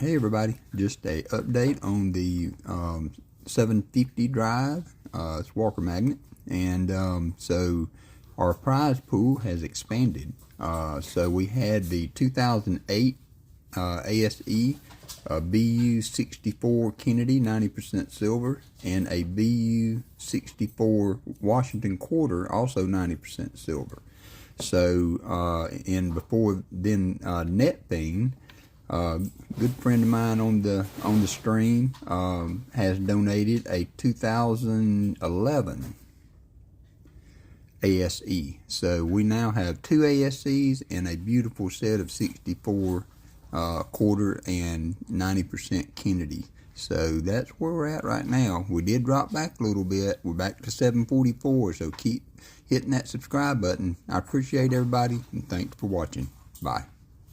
Hey everybody, just a update on the 750 drive. It's Walker Magnet, and so our prize pool has expanded. So we had the 2008 ASE BU64 Kennedy 90% silver, and a BU64 Washington quarter also 90% silver. So and before then, NetBean, good friend of mine on the stream, has donated a 2011 ASE. So we now have two ASEs and a beautiful set of 64 quarter and 90% Kennedy. So that's where we're at right now. We did drop back a little bit. We're back to 744, so keep hitting that subscribe button. I appreciate everybody, and thanks for watching. Bye.